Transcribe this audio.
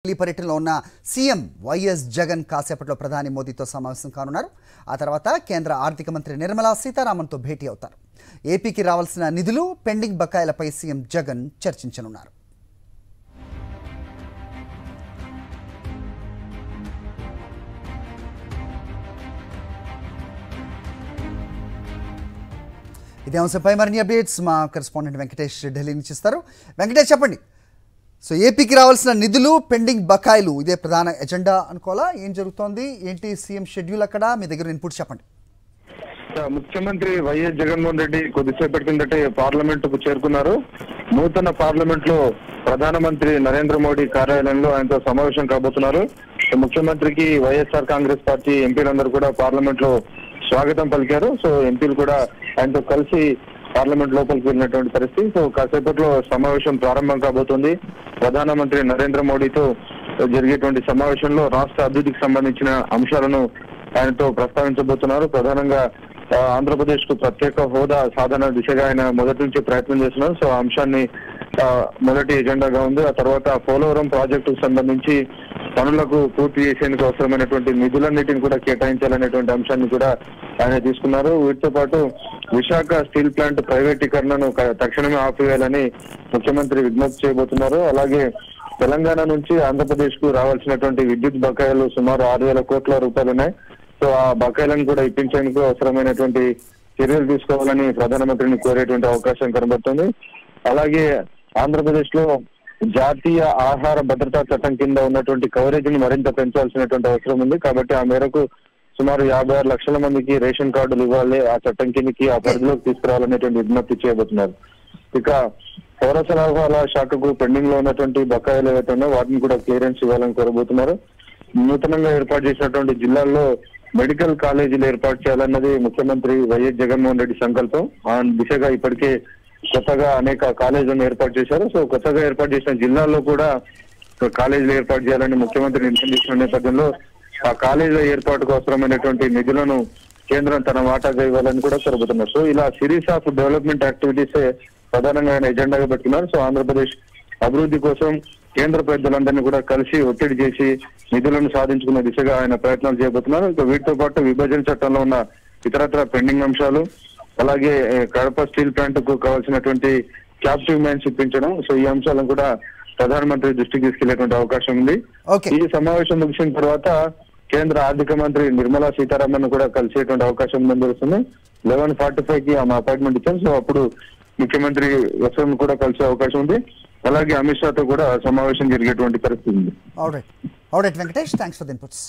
పర్యటనలో ఉన్న CM YS Jagan కాసేపట్లో ప్రధాని మోదీతో సమావేశం కానున్నారు. ఆ తర్వాత కేంద్ర ఆర్థిక మంత్రి నిర్మలా సీతారామన్తో భేటీ అవుతారు. ఏపీకి రావాల్సిన నిధులు, పెండింగ్ బకాయిలపై సీఎం జగన్ చర్చించనున్నారు. ఇదే అంశంపై మరిన్ని అప్డేట్స్ మా కరెస్పాండెంట్ వెంకటేష్ ఢిల్లీ నుంచి ఇస్తారు. వెంకటేష్, చెప్పండి. సో ఏపీకి రావాల్సిన నిధులు, పెండింగ్ బకాయిలు ఇదే ప్రధాన ఎజెండా అనుకోవాలా? ఏం జరుగుతోంది, ఏంటి సీఎం షెడ్యూల్ అక్కడ? మీ దగ్గర ఇన్పుట్ చెప్పండి. ముఖ్యమంత్రి వైఎస్ జగన్మోహన్ రెడ్డి కొద్దిసేపటి కిందటే పార్లమెంట్ కు చేరుకున్నారు. నూతన పార్లమెంట్ లో ప్రధానమంత్రి నరేంద్ర మోడీ కార్యాలయంలో ఆయనతో సమావేశం కాబోతున్నారు. ముఖ్యమంత్రికి వైఎస్ఆర్ కాంగ్రెస్ పార్టీ ఎంపీలందరూ కూడా పార్లమెంట్ లో స్వాగతం పలికారు. సో ఎంపీలు కూడా ఆయనతో కలిసి పార్లమెంట్ లోపలికి వెళ్ళినటువంటి పరిస్థితి. సో కాసేపట్లో సమావేశం ప్రారంభం కాబోతుంది. ప్రధానమంత్రి నరేంద్ర మోడీతో జరిగేటువంటి సమావేశంలో రాష్ట్ర అభివృద్ధికి సంబంధించిన అంశాలను ఆయనతో ప్రస్తావించబోతున్నారు. ప్రధానంగా ఆంధ్రప్రదేశ్ కు ప్రత్యేక హోదా సాధన దిశగా ఆయన మొదటి నుంచి ప్రయత్నం చేస్తున్నారు. సో ఆ అంశాన్ని మొదటి ఎజెండాగా ఉంది. ఆ తర్వాత పోలవరం ప్రాజెక్టుకు సంబంధించి పనులకు పూర్తి చేసేందుకు అవసరమైనటువంటి నిధులన్నిటిని కూడా కేటాయించాలనేటువంటి అంశాన్ని కూడా ఆయన తీసుకున్నారు. వీటితో పాటు విశాఖ స్టీల్ ప్లాంట్ ప్రైవేటీకరణను తక్షణమే ఆపివేయాలని ముఖ్యమంత్రి విజ్ఞప్తి చేయబోతున్నారు. అలాగే తెలంగాణ నుంచి ఆంధ్రప్రదేశ్ కు రావాల్సినటువంటి విద్యుత్ బకాయిలు సుమారు 6,000 కోట్ల రూపాయలు ఉన్నాయి. సో ఆ బకాయిలను కూడా ఇప్పించేందుకు అవసరమైనటువంటి చర్యలు తీసుకోవాలని ప్రధానమంత్రిని కోరేటువంటి అవకాశం కనబడుతుంది. అలాగే ఆంధ్రప్రదేశ్ లో జాతీయ ఆహార భద్రతా చట్టం కింద ఉన్నటువంటి కవరేజ్ ని మరింత పెంచాల్సినటువంటి అవసరం ఉంది. కాబట్టి ఆ మేరకు సుమారు 56 లక్షల మందికి రేషన్ కార్డులు ఇవ్వాలి, ఆ చట్టం కిందకి ఆ పరిధిలోకి తీసుకురావాలనేటువంటి విజ్ఞప్తి చేయబోతున్నారు. ఇక పౌర సరఫరాల శాఖకు పెండింగ్ లో ఉన్నటువంటి బకాయిలు ఏవైతే ఉన్నాయో వాటిని కూడా క్లియరెన్స్ ఇవ్వాలని కోరబోతున్నారు. నూతనంగా ఏర్పాటు చేసినటువంటి జిల్లాల్లో మెడికల్ కాలేజీలు ఏర్పాటు చేయాలన్నది ముఖ్యమంత్రి వైఎస్ జగన్మోహన్ రెడ్డి సంకల్పం. ఆ దిశగా ఇప్పటికే కొత్తగా అనేక కాలేజీలను ఏర్పాటు చేశారు. సో కొత్తగా ఏర్పాటు చేసిన జిల్లాల్లో కూడా కాలేజీలు ఏర్పాటు చేయాలని ముఖ్యమంత్రి నిర్ణయించిన నేపథ్యంలో ఆ కాలేజీల ఏర్పాటుకు అవసరమైనటువంటి నిధులను కేంద్రం తన వాటాగా ఇవ్వాలని కూడా కోరుతున్నారు. సో ఇలా సిరీస్ ఆఫ్ డెవలప్మెంట్ యాక్టివిటీసే ప్రధానంగా ఆయన ఎజెండాగా పెట్టుకున్నారు. సో ఆంధ్రప్రదేశ్ అభివృద్ధి కోసం కేంద్ర పెద్దలందరినీ కూడా కలిసి ఒత్తిడి చేసి నిధులను సాధించుకునే దిశగా ఆయన ప్రయత్నాలు చేయబోతున్నారు. ఇంకా వీటితో పాటు విభజన చట్టంలో ఉన్న ఇతరత్ర పెండింగ్ అంశాలు, అలాగే కడప స్టీల్ ప్లాంట్ కు కావాల్సినటువంటి క్యాప్టివ్ మైన్స్ ఇప్పించడం, సో ఈ అంశాలను కూడా ప్రధానమంత్రి దృష్టికి తీసుకెళ్లేటువంటి అవకాశం ఉంది. ఈ సమావేశం ముగిసిన తర్వాత కేంద్ర ఆర్థిక మంత్రి నిర్మలా సీతారామన్ కూడా కలిసేటువంటి అవకాశం ఉందని తెలుస్తుంది. 11:45 కి ఆమె అపాయింట్మెంట్ ఇచ్చారు. సో అప్పుడు ముఖ్యమంత్రి వసన్ కూడా కలిసే అవకాశం ఉంది. అలాగే అమిత్ షాతో కూడా సమావేశం జరిగేటువంటి పరిస్థితి ఉంది. Alright Venkatesh, thanks for the inputs.